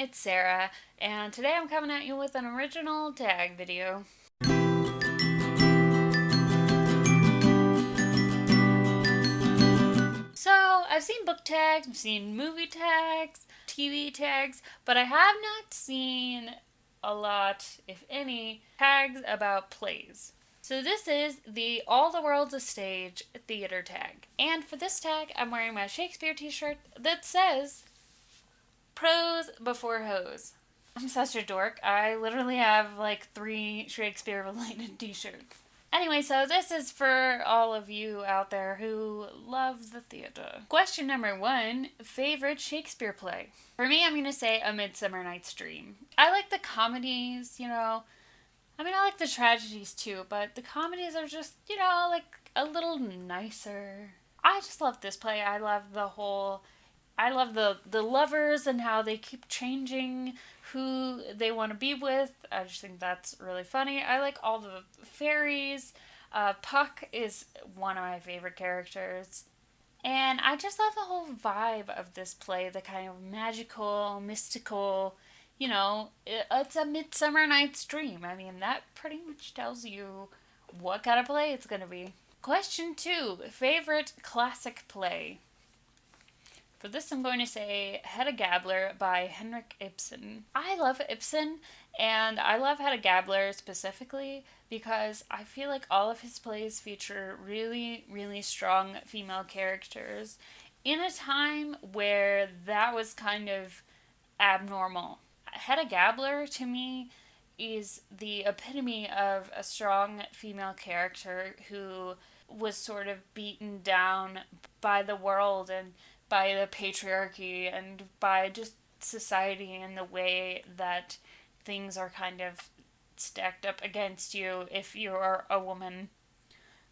it's Sarah, and today I'm coming at you with an original tag video. So, I've seen book tags, I've seen movie tags, TV tags, but I have not seen a lot, if any, tags about plays. So this is the All the World's a Stage theater tag. And for this tag, I'm wearing my Shakespeare t-shirt that says Prose before hose. I'm such a dork. I literally have like 3 Shakespeare related t-shirts. Anyway, so this is for all of you out there who love the theater. Question number 1, favorite Shakespeare play? For me, I'm going to say A Midsummer Night's Dream. I like the comedies, I like the tragedies too, but the comedies are just, like a little nicer. I just love this play. I love the lovers and how they keep changing who they want to be with. I just think that's really funny. I like all the fairies. Puck is one of my favorite characters. And I just love the whole vibe of this play, the kind of magical, mystical, it's a Midsummer Night's Dream. I mean, that pretty much tells you what kind of play it's going to be. Question 2, favorite classic play? For this, I'm going to say Hedda Gabler by Henrik Ibsen. I love Ibsen, and I love Hedda Gabler specifically because I feel like all of his plays feature really, really strong female characters in a time where that was kind of abnormal. Hedda Gabler, to me, is the epitome of a strong female character who was sort of beaten down by the world and by the patriarchy and by just society and the way that things are kind of stacked up against you if you're a woman.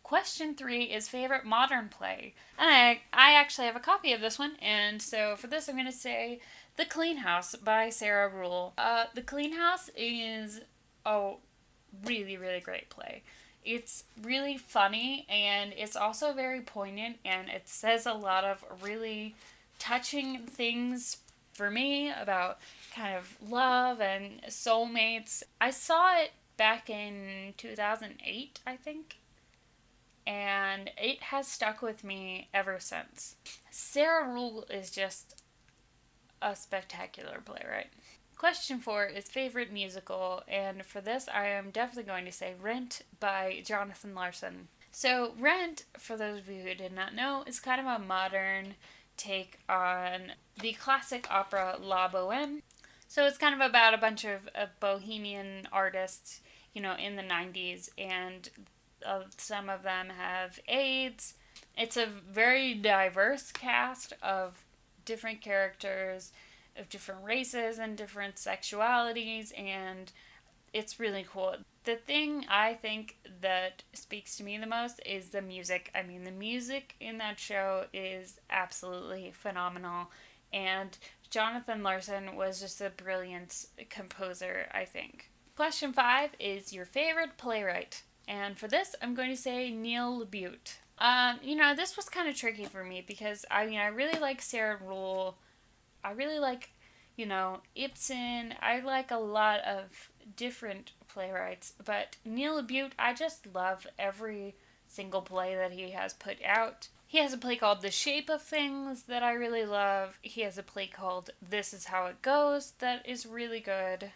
Question 3 is favorite modern play. And I actually have a copy of this one, and so for this I'm going to say The Clean House by Sarah Ruhl. The Clean House is a really, really great play. It's really funny, and it's also very poignant, and it says a lot of really touching things for me about kind of love and soulmates. I saw it back in 2008, I think, and it has stuck with me ever since. Sarah Ruhl is just a spectacular playwright. Question 4 is favorite musical, and for this I am definitely going to say Rent by Jonathan Larson. So Rent, for those of you who did not know, is kind of a modern take on the classic opera La Boheme. So it's kind of about a bunch of bohemian artists, in the 90s, and some of them have AIDS. It's a very diverse cast of different characters, of different races and different sexualities, and it's really cool. The thing I think that speaks to me the most is the music. I mean, the music in that show is absolutely phenomenal, and Jonathan Larson was just a brilliant composer, I think. Question 5 is your favorite playwright, and for this I'm going to say Neil LaBute. This was kind of tricky for me because I really like Sarah Ruhl. I really like, Ibsen. I like a lot of different playwrights, but Neil LaBute, I just love every single play that he has put out. He has a play called The Shape of Things that I really love. He has a play called This Is How It Goes that is really good.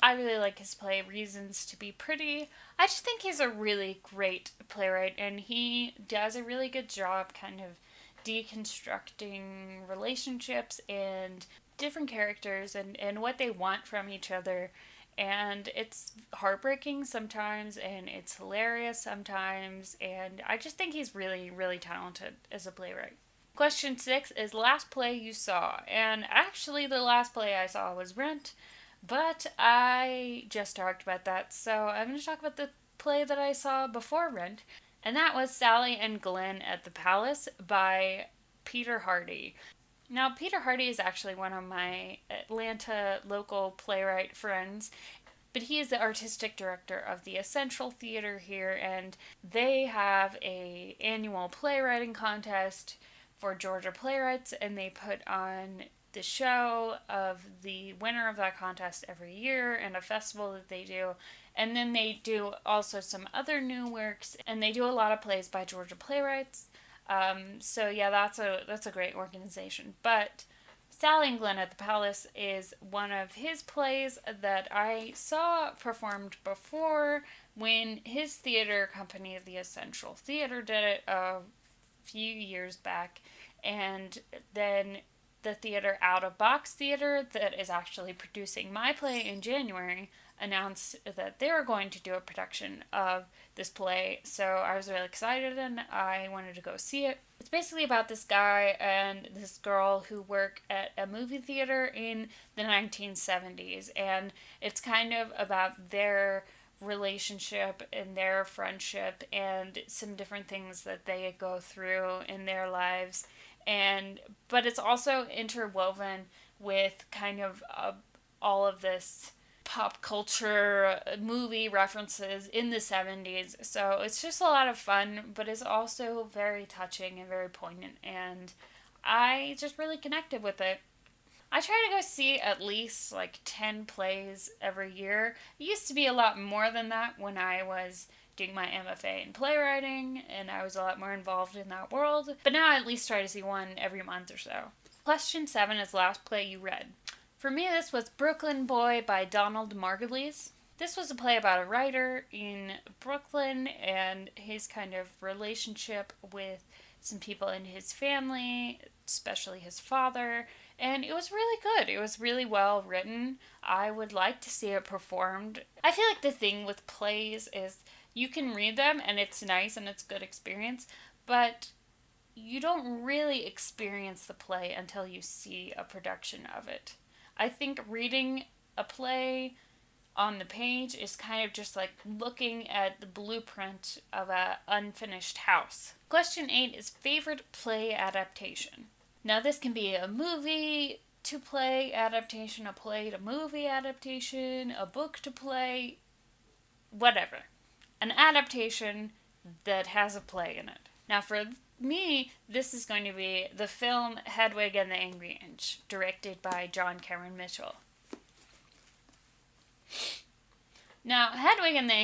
I really like his play Reasons to Be Pretty. I just think he's a really great playwright, and he does a really good job kind of deconstructing relationships and different characters and what they want from each other. And it's heartbreaking sometimes, and it's hilarious sometimes, and I just think he's really, really talented as a playwright. Question 6 is last play you saw. And actually the last play I saw was Rent, but I just talked about that, so I'm going to talk about the play that I saw before Rent, and that was Sally and Glenn at the Palace by Peter Hardy. Now, Peter Hardy is actually one of my Atlanta local playwright friends, but he is the artistic director of the Essential Theater here, and they have a annual playwriting contest for Georgia playwrights, and they put on the show of the winner of that contest every year and a festival that they do. And then they do also some other new works, and they do a lot of plays by Georgia Playwrights. So yeah, that's a great organization. But Sal England at the Palace is one of his plays that I saw performed before when his theater company, the Essential Theater, did it a few years back. And then the theater Out of Box Theater, that is actually producing my play in January, announced that they were going to do a production of this play. So I was really excited and I wanted to go see it. It's basically about this guy and this girl who work at a movie theater in the 1970s, and it's kind of about their relationship and their friendship and some different things that they go through in their lives. But it's also interwoven with kind of all of this pop culture movie references in the 70s. So it's just a lot of fun, but it's also very touching and very poignant, and I just really connected with it. I try to go see at least like 10 plays every year. It used to be a lot more than that when I was doing my MFA in playwriting and I was a lot more involved in that world. But now I at least try to see one every month or so. Question 7 is last play you read. For me, this was Brooklyn Boy by Donald Margulies. This was a play about a writer in Brooklyn and his kind of relationship with some people in his family, especially his father. And it was really good. It was really well written. I would like to see it performed. I feel like the thing with plays is you can read them and it's nice and it's a good experience, but you don't really experience the play until you see a production of it. I think reading a play on the page is kind of just like looking at the blueprint of an unfinished house. Question 8 is favorite play adaptation. Now this can be a movie to play adaptation, a play to movie adaptation, a book to play, whatever. An adaptation that has a play in it. Now for me, this is going to be the film Hedwig and the Angry Inch, directed by John Cameron Mitchell. Now, Hedwig and the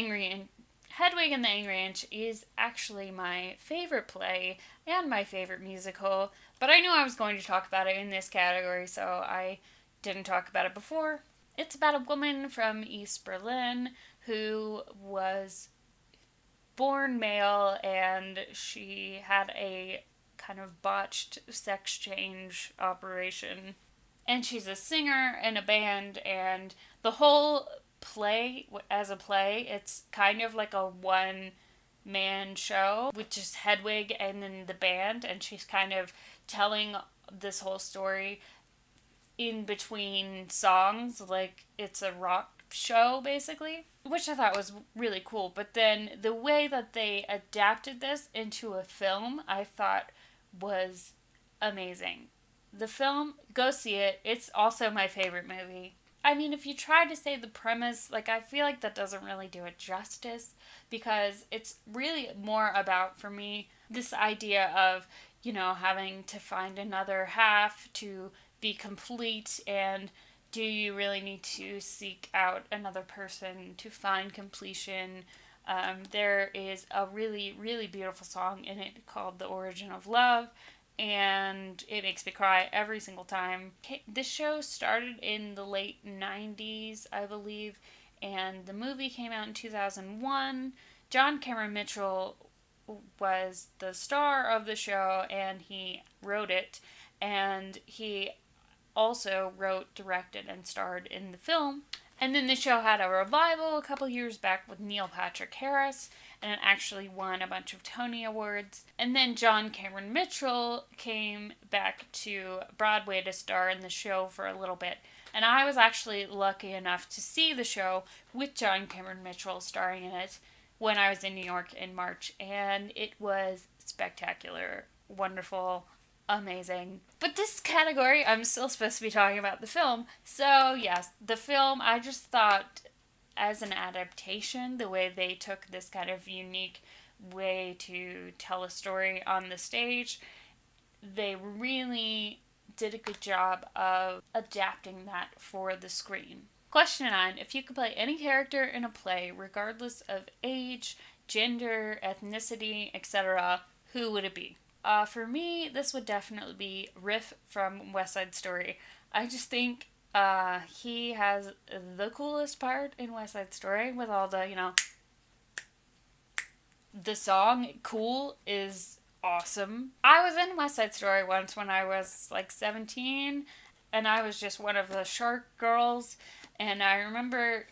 Angry Inch is actually my favorite play and my favorite musical, but I knew I was going to talk about it in this category, so I didn't talk about it before. It's about a woman from East Berlin who was born male, and she had a kind of botched sex change operation. And she's a singer in a band, and the whole play, as a play, it's kind of like a one-man show with just Hedwig and then the band, and she's kind of telling this whole story in between songs, like it's a rock show basically, which I thought was really cool. But then the way that they adapted this into a film, I thought was amazing. The film, go see it. It's also my favorite movie. I mean, if you try to say the premise, like, I feel like that doesn't really do it justice, because it's really more about, for me, this idea of, having to find another half to be complete, and do you really need to seek out another person to find completion? There is a really, really beautiful song in it called The Origin of Love, and it makes me cry every single time. This show started in the late 90s, I believe, and the movie came out in 2001. John Cameron Mitchell was the star of the show, and he wrote it, and he also wrote, directed, and starred in the film. And then the show had a revival a couple years back with Neil Patrick Harris, and it actually won a bunch of Tony Awards. And then John Cameron Mitchell came back to Broadway to star in the show for a little bit. And I was actually lucky enough to see the show with John Cameron Mitchell starring in it when I was in New York in March, and it was spectacular, wonderful, amazing. But this category, I'm still supposed to be talking about the film. So yes, the film, I just thought as an adaptation, the way they took this kind of unique way to tell a story on the stage, they really did a good job of adapting that for the screen. Question 9. If you could play any character in a play, regardless of age, gender, ethnicity, etc., who would it be? For me, this would definitely be Riff from West Side Story. I just think he has the coolest part in West Side Story with all the, the song Cool is awesome. I was in West Side Story once when I was like 17, and I was just one of the shark girls. And I remember,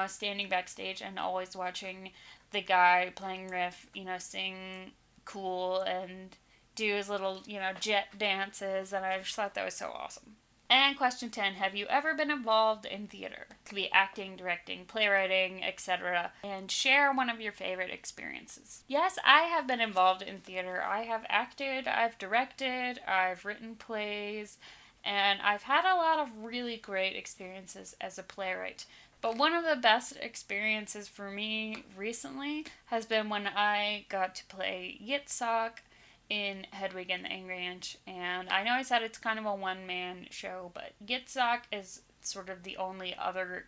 standing backstage and always watching the guy playing Riff, sing Cool and do his little, jet dances, and I just thought that was so awesome. And question 10, have you ever been involved in theater? It could be acting, directing, playwriting, etc. And share one of your favorite experiences. Yes, I have been involved in theater. I have acted, I've directed, I've written plays, and I've had a lot of really great experiences as a playwright. But one of the best experiences for me recently has been when I got to play Yitzhak in Hedwig and the Angry Inch. And I know I said it's kind of a one-man show, but Yitzhak is sort of the only other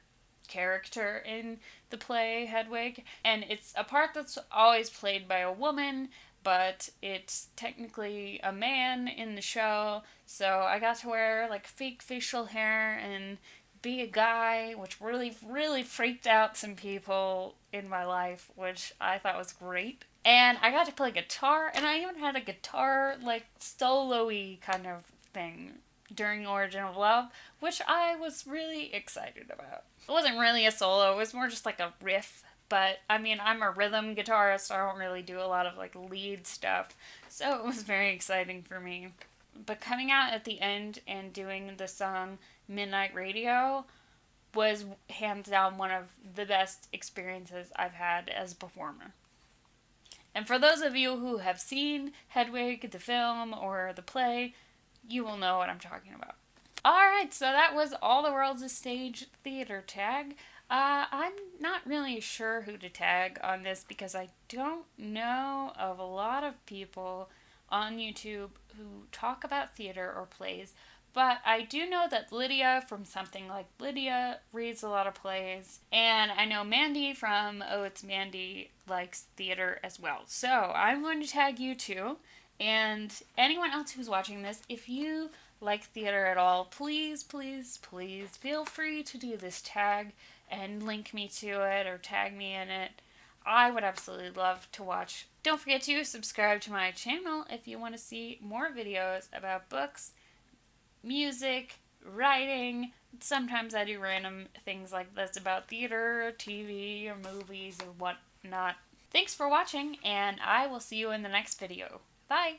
character in the play Hedwig. And it's a part that's always played by a woman, but it's technically a man in the show. So I got to wear like fake facial hair and be a guy, which really freaked out some people in my life, which I thought was great. And I got to play guitar, and I even had a guitar, like, solo-y kind of thing during Origin of Love, which I was really excited about. It wasn't really a solo, it was more just like a riff, but, I mean, I'm a rhythm guitarist, I don't really do a lot of, like, lead stuff, so it was very exciting for me. But coming out at the end and doing the song Midnight Radio was hands down one of the best experiences I've had as a performer. And for those of you who have seen Hedwig, the film, or the play, you will know what I'm talking about. Alright, so that was All the World's a Stage theater tag. I'm not really sure who to tag on this because I don't know of a lot of people on YouTube who talk about theater or plays, but I do know that Lydia from Something Like Lydia reads a lot of plays, and I know Mandi from ohitsmandi likes theater as well. So I'm going to tag you too, and anyone else who's watching this, if you like theater at all, please feel free to do this tag and link me to it or tag me in it. I would absolutely love to watch. Don't forget to subscribe to my channel if you want to see more videos about books, music, writing. Sometimes I do random things like this about theater, or TV, or movies, or whatnot. Thanks for watching, and I will see you in the next video. Bye!